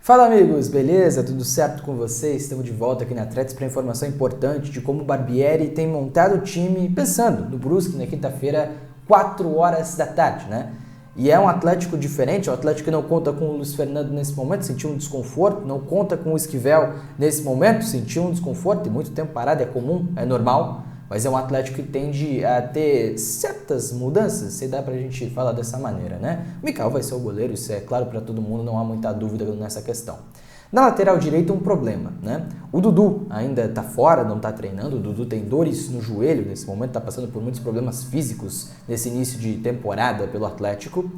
Fala amigos, beleza? Tudo certo com vocês? Estamos de volta aqui na Atletas para informação importante de como o Barbieri tem montado o time pensando no Brusque na quinta-feira, 4 horas da tarde, né? E é um Atlético diferente, é um Atlético que não conta com o Luiz Fernando nesse momento, sentiu um desconforto, não conta com o Esquivel nesse momento, sentiu um desconforto, tem muito tempo parado, é comum, é normal, mas é um Atlético que tende a ter certas mudanças, se dá pra gente falar dessa maneira, né? O Mikael vai ser o goleiro, isso é claro pra todo mundo, não há muita dúvida nessa questão. Na lateral direita um problema, né? O Dudu ainda tá fora, não tá treinando, o Dudu tem dores no joelho nesse momento, tá passando por muitos problemas físicos nesse início de temporada pelo Atlético.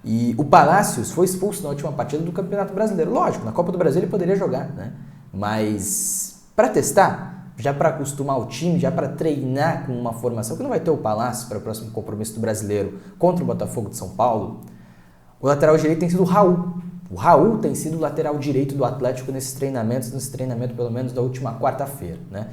E o Palácios foi expulso na última partida do Campeonato Brasileiro. Lógico, na Copa do Brasil ele poderia jogar, né? Mas para testar, já para acostumar o time, já para treinar com uma formação que não vai ter o Palácio para o próximo compromisso do Brasileiro contra o Botafogo de São Paulo, o lateral direito tem sido o Raul. O Raul tem sido o lateral direito do Atlético nesse treinamento pelo menos da última quarta-feira, né?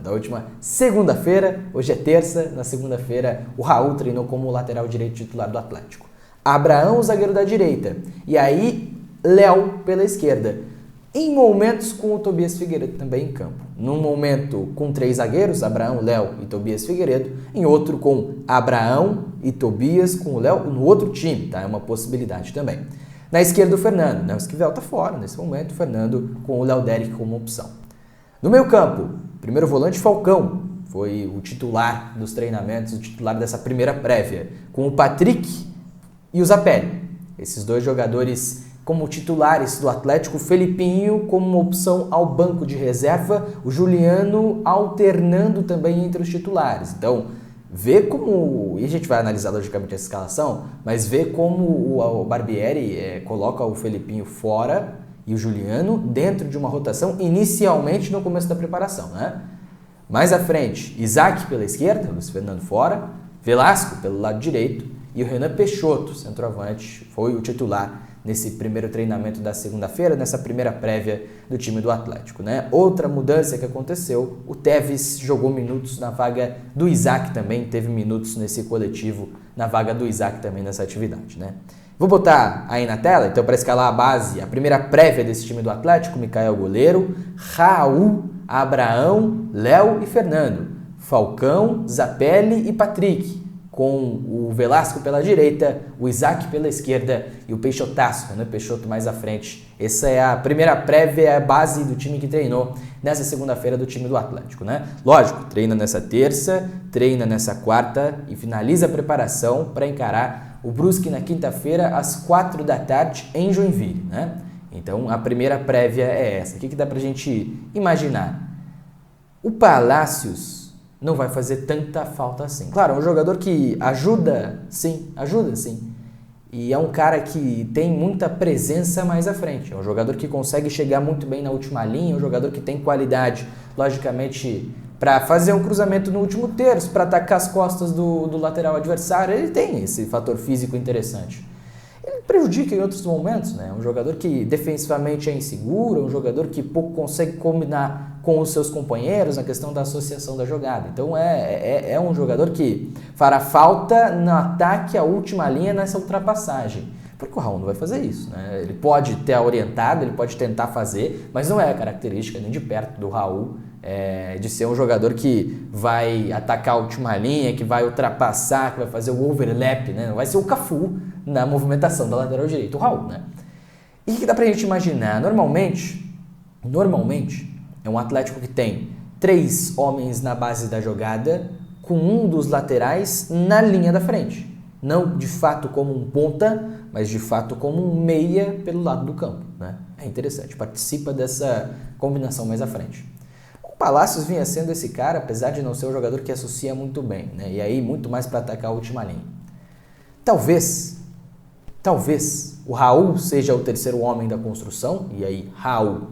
Da última segunda-feira, hoje é terça, na segunda-feira o Raul treinou como lateral direito titular do Atlético. Abraão, o zagueiro da direita, e aí Léo pela esquerda. Em momentos com o Tobias Figueiredo também em campo. Num momento com 3 zagueiros, Abraão, Léo e Tobias Figueiredo. Em outro com Abraão e Tobias com o Léo no outro time, tá? É uma possibilidade também. Na esquerda o Fernando, né? O Esquivel tá fora nesse momento, o Fernando com o Léo Derek como opção. No meio campo, primeiro volante Falcão, foi o titular dos treinamentos, o titular dessa primeira prévia, com o Patrick e o Zapelli. Esses dois jogadores como titulares do Atlético, o Felipinho como uma opção ao banco de reserva, o Juliano alternando também entre os titulares. Então, vê como, e a gente vai analisar logicamente essa escalação, mas vê como o Barbieri coloca o Felipinho fora e o Juliano dentro de uma rotação inicialmente no começo da preparação, né? Mais à frente, Isaac pela esquerda, Luiz Fernando fora, Velasco pelo lado direito e o Renan Peixoto, centroavante, foi o titular nesse primeiro treinamento da segunda-feira, nessa primeira prévia do time do Atlético, né? Outra mudança que aconteceu, o Tevez jogou minutos na vaga do Isaac também, teve minutos nesse coletivo na vaga do Isaac também nessa atividade, né? Vou botar aí na tela, então, para escalar a base, a primeira prévia desse time do Atlético, Mikael goleiro, Raul, Abraão, Léo e Fernando, Falcão, Zapelli e Patrick, com o Velasco pela direita, o Isaac pela esquerda e o Peixotaço, né? Peixoto mais à frente. Essa é a primeira prévia, a base do time que treinou nessa segunda-feira do time do Atlético, né? Lógico, treina nessa terça, treina nessa quarta e finaliza a preparação para encarar o Brusque na quinta-feira às 4 da tarde em Joinville, né? Então a primeira prévia é essa. O que dá pra gente imaginar? O Palácios não vai fazer tanta falta assim. Claro, é um jogador que ajuda sim. E é um cara que tem muita presença mais à frente. É um jogador que consegue chegar muito bem na última linha, um jogador que tem qualidade, logicamente, para fazer um cruzamento no último terço, para atacar as costas do lateral adversário. Ele tem esse fator físico interessante. Ele prejudica em outros momentos, né? É um jogador que defensivamente é inseguro, é um jogador que pouco consegue combinar com os seus companheiros na questão da associação da jogada. Então é um jogador que fará falta no ataque à última linha nessa ultrapassagem. Porque o Raul não vai fazer isso, né? Ele pode ter orientado, ele pode tentar fazer, mas não é a característica nem de perto do Raul de ser um jogador que vai atacar a última linha, que vai ultrapassar, que vai fazer o overlap, né? Não vai ser o Cafu na movimentação da lateral direita, o Raul, né? E o que dá pra gente imaginar? Normalmente, é um Atlético que tem 3 homens na base da jogada, com um dos laterais na linha da frente. Não de fato como um ponta, mas de fato como um meia pelo lado do campo, né? É interessante, participa dessa combinação mais à frente. O Palácios vinha sendo esse cara, apesar de não ser um jogador que associa muito bem, né? E aí muito mais para atacar a última linha. Talvez o Raul seja o terceiro homem da construção, e aí Raul,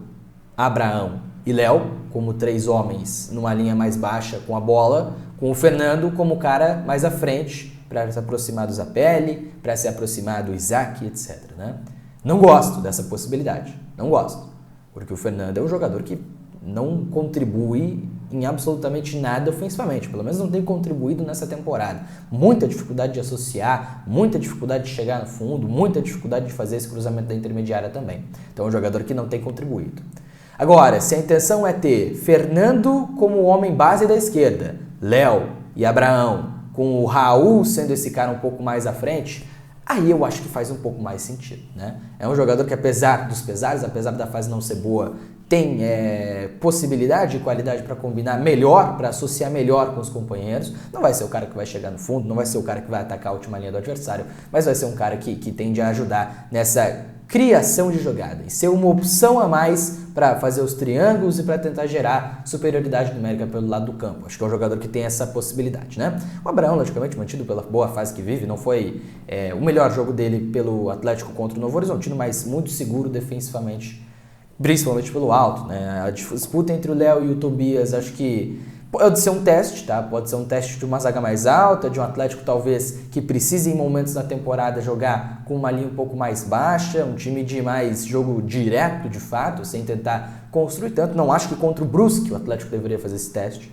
Abraão e Léo, como 3 homens numa linha mais baixa com a bola, com o Fernando como o cara mais à frente para se aproximar do Zapelli, para se aproximar do Isaac, etc, né? Não gosto dessa possibilidade, não gosto, porque o Fernando é um jogador que não contribui em absolutamente nada ofensivamente, pelo menos não tem contribuído nessa temporada. Muita dificuldade de associar, muita dificuldade de chegar no fundo, muita dificuldade de fazer esse cruzamento da intermediária também. Então é um jogador que não tem contribuído. Agora, se a intenção é ter Fernando como homem base da esquerda, Léo e Abraão, com o Raul sendo esse cara um pouco mais à frente, aí eu acho que faz um pouco mais sentido, né? É um jogador que, apesar dos pesares, apesar da fase não ser boa, tem possibilidade e qualidade para combinar melhor, para associar melhor com os companheiros. Não vai ser o cara que vai chegar no fundo, não vai ser o cara que vai atacar a última linha do adversário, mas vai ser um cara que tende a ajudar nessa criação de jogada e ser uma opção a mais para fazer os triângulos e para tentar gerar superioridade numérica pelo lado do campo. Acho que é um jogador que tem essa possibilidade, né? O Abraão, logicamente, mantido pela boa fase que vive, não foi o melhor jogo dele pelo Atlético contra o Novo Horizontino, mas muito seguro defensivamente, principalmente pelo alto, né? A disputa entre o Léo e o Tobias, acho que pode ser um teste, tá? Pode ser um teste de uma zaga mais alta, de um Atlético talvez que precise em momentos da temporada jogar com uma linha um pouco mais baixa, um time de mais jogo direto de fato, sem tentar construir tanto. Não acho que contra o Brusque o Atlético deveria fazer esse teste.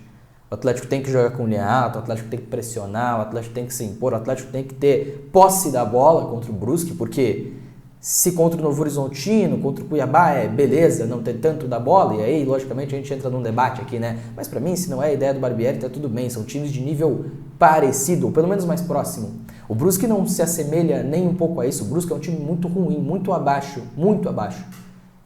O Atlético tem que jogar com linha alta, o Atlético tem que pressionar, o Atlético tem que se impor, o Atlético tem que ter posse da bola contra o Brusque, porque se contra o Novo Horizontino, contra o Cuiabá beleza, não ter tanto da bola, e aí, logicamente, a gente entra num debate aqui, né? Mas pra mim, se não é a ideia do Barbieri, tá tudo bem, são times de nível parecido, ou pelo menos mais próximo. O Brusque não se assemelha nem um pouco a isso, o Brusque é um time muito ruim, muito abaixo.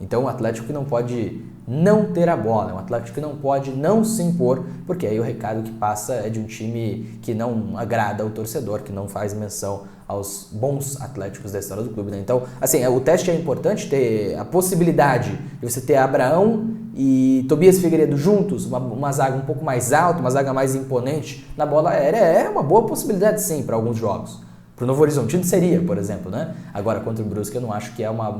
Então, o Atlético que não pode não ter a bola, é um Atlético que não pode não se impor, porque aí o recado que passa é de um time que não agrada ao torcedor, que não faz menção aos bons atléticos da história do clube, né? Então, assim, o teste é importante, ter a possibilidade de você ter Abraão e Tobias Figueiredo juntos, uma zaga um pouco mais alta, uma zaga mais imponente na bola aérea, é uma boa possibilidade sim para alguns jogos. Para o Novo Horizontino seria, por exemplo, né? Agora contra o Brusque eu não acho que é uma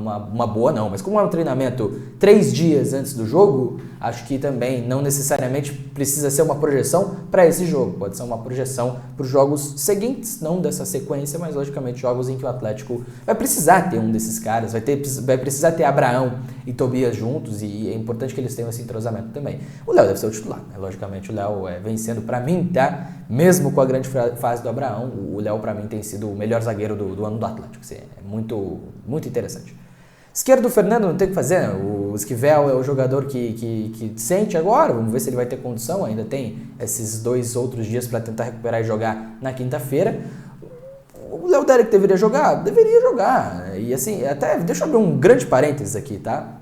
boa não, mas como é um treinamento 3 dias antes do jogo, acho que também não necessariamente precisa ser uma projeção para esse jogo, pode ser uma projeção para os jogos seguintes, não dessa sequência, mas logicamente jogos em que o Atlético vai precisar ter um desses caras, vai precisar ter Abraão e Tobias juntos, e é importante que eles tenham esse entrosamento também. O Léo deve ser o titular, né? Logicamente o Léo vem sendo, para mim, tá? Mesmo com a grande fase do Abraão, o Léo para mim tem sido o melhor zagueiro do ano do Atlético. É muito, muito interessante. Esquerdo do Fernando não tem o que fazer, né? O Esquivel é o jogador que sente agora, vamos ver se ele vai ter condição, ainda tem esses 2 outros dias para tentar recuperar e jogar na quinta-feira. O Léo Derek deveria jogar? Deveria jogar. E assim, até deixa eu abrir um grande parênteses aqui, tá?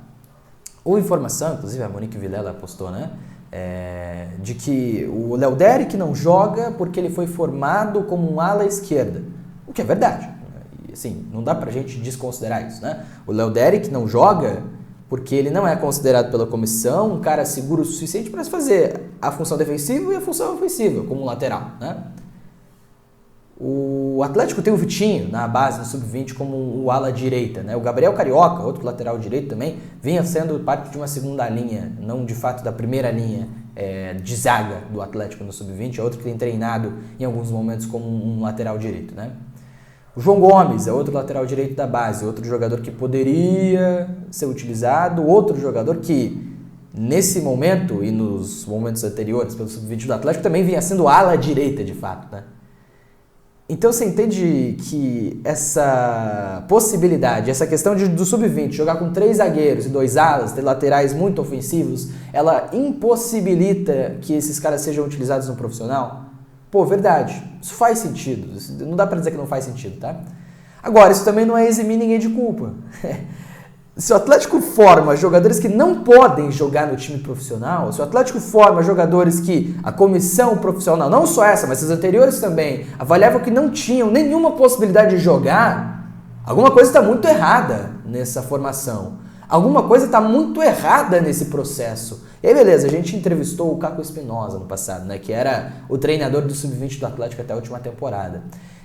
Ou informação, inclusive a Monique Vilela postou, né? De que o Léo Derek não joga porque ele foi formado como um ala esquerda, o que é verdade, e, assim, não dá pra gente desconsiderar isso, né? O Léo Derek não joga porque ele não é considerado pela comissão um cara seguro o suficiente para fazer a função defensiva e a função ofensiva como lateral, né? O Atlético tem o Vitinho na base, no sub-20, como o ala direita, né? O Gabriel Carioca, outro lateral direito também, vinha sendo parte de uma segunda linha, não de fato da primeira linha de zaga do Atlético no sub-20, é outro que tem treinado em alguns momentos como um lateral direito, né? O João Gomes é outro lateral direito da base, outro jogador que poderia ser utilizado, outro jogador que nesse momento e nos momentos anteriores pelo sub-20 do Atlético também vinha sendo ala direita de fato, né? Então você entende que essa possibilidade, essa questão do sub-20, jogar com 3 zagueiros e 2 alas, ter laterais muito ofensivos, ela impossibilita que esses caras sejam utilizados no profissional? Pô, verdade, isso faz sentido, não dá pra dizer que não faz sentido, tá? Agora, isso também não é eximir ninguém de culpa. Se o Atlético forma jogadores que não podem jogar no time profissional, se o Atlético forma jogadores que a comissão profissional, não só essa, mas as anteriores também, avaliavam que não tinham nenhuma possibilidade de jogar, alguma coisa está muito errada nessa formação. Alguma coisa está muito errada nesse processo. E aí, beleza, a gente entrevistou o Caco Espinosa no passado, né, que era o treinador do Sub-20 do Atlético até a última temporada.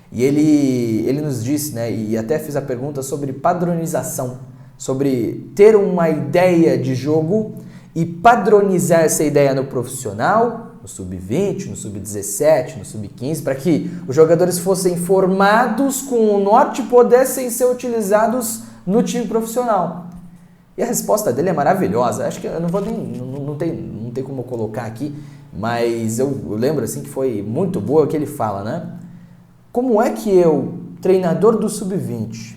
E ele nos disse, né, e até fiz a pergunta sobre padronização, sobre ter uma ideia de jogo e padronizar essa ideia no profissional, no sub-20, no sub-17, no sub-15, para que os jogadores fossem formados com o norte e pudessem ser utilizados no time profissional. E a resposta dele é maravilhosa. Acho que eu não vou nem, não tem como colocar aqui, mas eu lembro assim que foi muito boa o que ele fala, né? Como é que eu, treinador do Sub-20,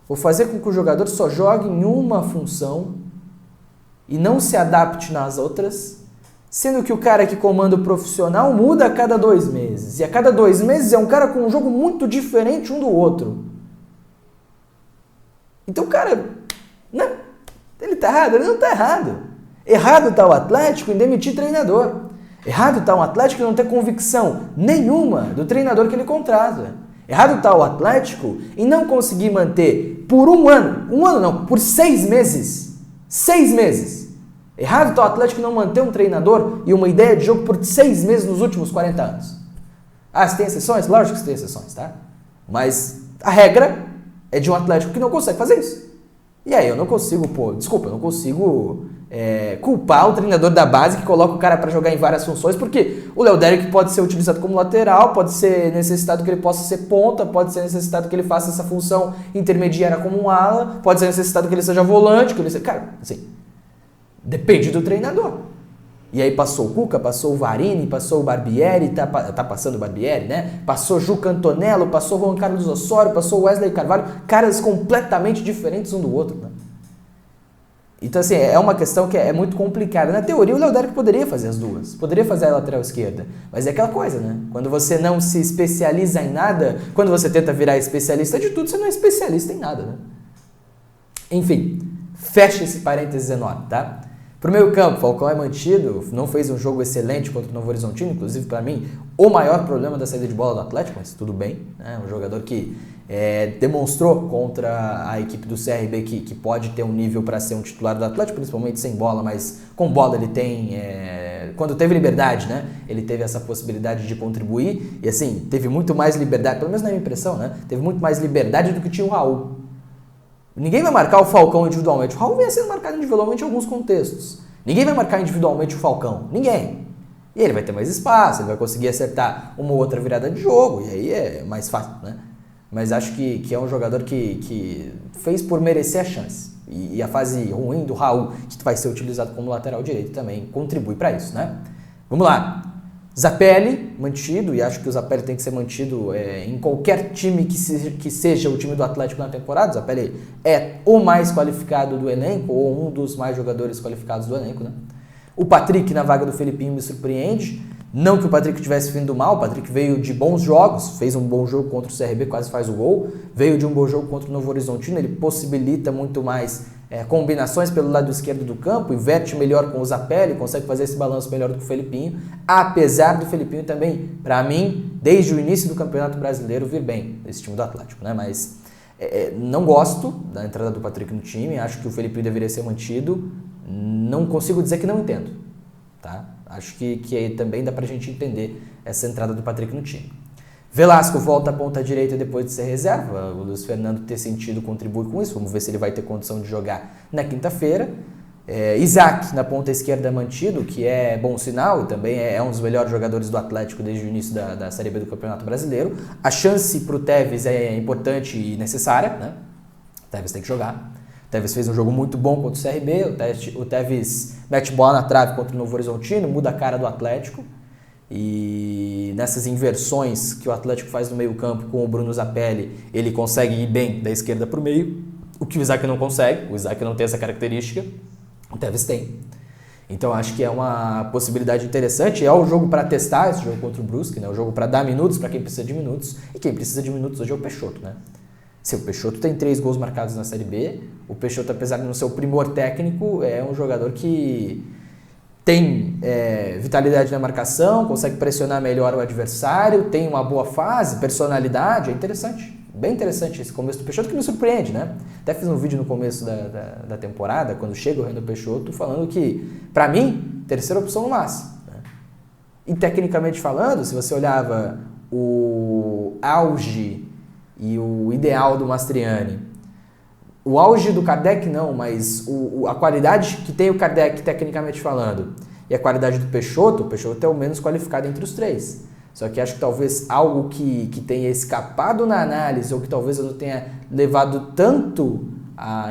vou fazer com que o jogador só jogue em uma função e não se adapte nas outras, sendo que o cara que comanda o profissional muda a cada 2 meses. E a cada 2 meses é um cara com um jogo muito diferente um do outro. Então, cara, né? Ele tá errado? Ele não tá errado. Errado tá o Atlético em demitir treinador. Errado tá o Atlético em não ter convicção nenhuma do treinador que ele contrata. Errado tá o Atlético em não conseguir manter por um ano não, por 6 meses. 6 meses. Errado tá o Atlético em não manter um treinador e uma ideia de jogo por 6 meses nos últimos 40 anos. Ah, se tem exceções? Lógico que tem exceções, tá? Mas a regra é de um Atlético que não consegue fazer isso. E aí eu não consigo, eu não consigo culpar o treinador da base que coloca o cara para jogar em várias funções, porque o Léo Derek pode ser utilizado como lateral, pode ser necessitado que ele possa ser ponta, pode ser necessitado que ele faça essa função intermediária como um ala, pode ser necessitado que ele seja volante, que ele seja... Cara, assim, depende do treinador. E aí passou o Cuca, passou o Varini, passou o Barbieri, tá passando o Barbieri, né? Passou Juca Antonello, passou Juan Carlos Osório, passou Wesley Carvalho, caras completamente diferentes um do outro, né? Então, assim, é uma questão que é muito complicada. Na teoria, o Léo Derek poderia fazer as duas, poderia fazer a lateral esquerda, mas é aquela coisa, né? Quando você não se especializa em nada, quando você tenta virar especialista de tudo, você não é especialista em nada, né? Enfim, fecha esse parênteses enorme, tá? Pro meio campo, Falcão é mantido, não fez um jogo excelente contra o Novo Horizontino, inclusive para mim, o maior problema da saída de bola do Atlético, mas tudo bem, né? Um jogador que demonstrou contra a equipe do CRB que pode ter um nível para ser um titular do Atlético, principalmente sem bola, mas com bola ele tem, quando teve liberdade, né? Ele teve essa possibilidade de contribuir e assim, teve muito mais liberdade, pelo menos na minha impressão, né? Teve muito mais liberdade do que tinha o Raul. Ninguém vai marcar o Falcão individualmente. O Raul vem sendo marcado individualmente em alguns contextos. Ninguém vai marcar individualmente o Falcão. Ninguém. E ele vai ter mais espaço, ele vai conseguir acertar uma ou outra virada de jogo, e aí é mais fácil, né? Mas acho que é um jogador que fez por merecer a chance. E a fase ruim do Raul, que vai ser utilizado como lateral direito, também contribui para isso, né? Vamos lá. Zapelli, mantido, e acho que o Zapelli tem que ser mantido em qualquer time que seja o time do Atlético na temporada. O Zapelli é o mais qualificado do elenco, ou um dos mais jogadores qualificados do elenco, né? O Patrick na vaga do Felipinho me surpreende. Não que o Patrick tivesse vindo mal, o Patrick veio de bons jogos, fez um bom jogo contra o CRB, quase faz o gol, veio de um bom jogo contra o Novo Horizontino, ele possibilita muito mais combinações pelo lado esquerdo do campo, inverte melhor com o Zapelli, consegue fazer esse balanço melhor do que o Felipinho, apesar do Felipinho também, para mim, desde o início do Campeonato Brasileiro, vir bem nesse time do Atlético, né? Mas não gosto da entrada do Patrick no time, acho que o Felipinho deveria ser mantido, não consigo dizer que não entendo, tá? Acho que também dá pra gente entender essa entrada do Patrick no time. Velasco volta à ponta direita depois de ser reserva. O Luiz Fernando ter sentido contribui com isso. Vamos ver se ele vai ter condição de jogar na quinta-feira. Isaac na ponta esquerda mantido, que é bom sinal e também é um dos melhores jogadores do Atlético desde o início da Série B do Campeonato Brasileiro. A chance pro Tevez é importante e necessária, né? O Tevez tem que jogar. O Tevez fez um jogo muito bom contra o CRB, o Tevez mete bola na trave contra o Novo Horizontino, muda a cara do Atlético, e nessas inversões que o Atlético faz no meio campo com o Bruno Zapelli, ele consegue ir bem da esquerda para o meio, o que o Isaac não consegue, o Isaac não tem essa característica, o Tevez tem. Então acho que é uma possibilidade interessante, é o jogo para testar esse jogo contra o Brusque, né? O jogo para dar minutos para quem precisa de minutos, e quem precisa de minutos hoje é o Peixoto, né? Se o Peixoto tem 3 gols marcados na Série B, o Peixoto, apesar de não ser o primor técnico, é um jogador que tem vitalidade na marcação, consegue pressionar melhor o adversário, tem uma boa fase, personalidade, é interessante. Bem interessante esse começo do Peixoto, que me surpreende, né? Até fiz um vídeo no começo da temporada, quando chega o Rendo Peixoto, falando que, pra mim, terceira opção no máximo, né? E tecnicamente falando, se você olhava o auge e o ideal do Mastriani, o auge do Kardec não, mas a qualidade que tem o Kardec tecnicamente falando e a qualidade do Peixoto, o Peixoto é o menos qualificado entre os 3. Só que acho que talvez algo que tenha escapado na análise ou que talvez eu não tenha levado tanto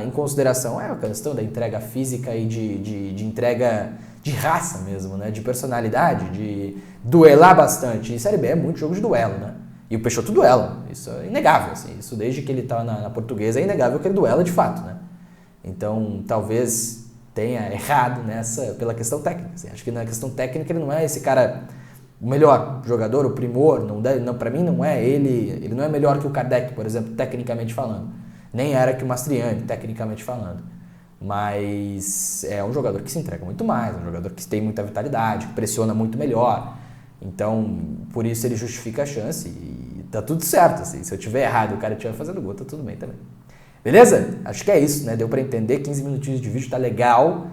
em consideração é a questão da entrega física e de entrega de raça mesmo, né? De personalidade, de duelar bastante. E Série B é muito jogo de duelo, né? E o Peixoto duela, isso é inegável, assim. Isso desde que ele tá na Portuguesa é inegável que ele duela de fato, né? Então, talvez tenha errado nessa pela questão técnica. Assim. Acho que na questão técnica ele não é esse cara o melhor jogador, o primor, não, para mim não é ele não é melhor que o Kardec, por exemplo, tecnicamente falando. Nem era que o Mastriani, tecnicamente falando. Mas é um jogador que se entrega muito mais, um jogador que tem muita vitalidade, que pressiona muito melhor. Então, por isso ele justifica a chance e tá tudo certo. Assim. Se eu tiver errado e o cara estiver fazendo gol, tá tudo bem também. Beleza? Acho que é isso, né? Deu pra entender, 15 minutinhos de vídeo, tá legal.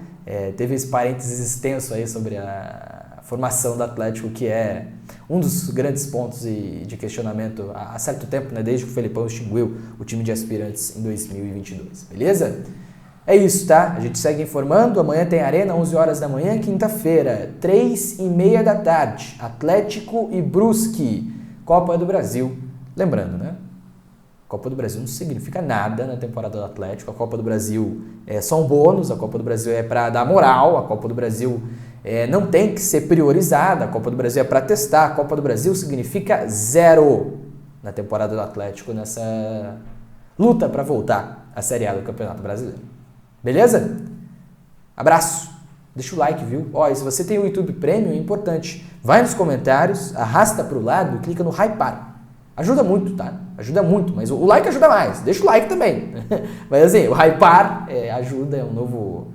Teve esse parênteses extenso aí sobre a formação do Atlético, que é um dos grandes pontos de questionamento há certo tempo, né? Desde que o Felipão extinguiu o time de aspirantes em 2022. Beleza? É isso, tá? A gente segue informando. Amanhã tem Arena, 11 horas da manhã. Quinta-feira, 3h30 da tarde. Atlético e Brusque. Copa do Brasil. Lembrando, né? Copa do Brasil não significa nada na temporada do Atlético. A Copa do Brasil é só um bônus. A Copa do Brasil é para dar moral. A Copa do Brasil não tem que ser priorizada. A Copa do Brasil é para testar. A Copa do Brasil significa 0 na temporada do Atlético nessa luta para voltar à Série A do Campeonato Brasileiro. Beleza? Abraço. Deixa o like, viu? Ó, e se você tem o YouTube Premium, é importante. Vai nos comentários, arrasta para o lado e clica no hypar. Ajuda muito, tá? Ajuda muito, mas o like ajuda mais. Deixa o like também. Mas assim, o hypar ajuda, é um novo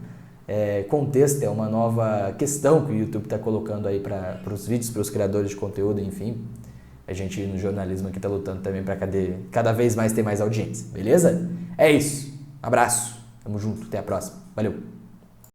contexto, é uma nova questão que o YouTube está colocando aí para os vídeos, para os criadores de conteúdo, enfim. A gente no jornalismo aqui está lutando também para cada vez mais ter mais audiência, beleza? É isso. Abraço. Tamo junto. Até a próxima. Valeu.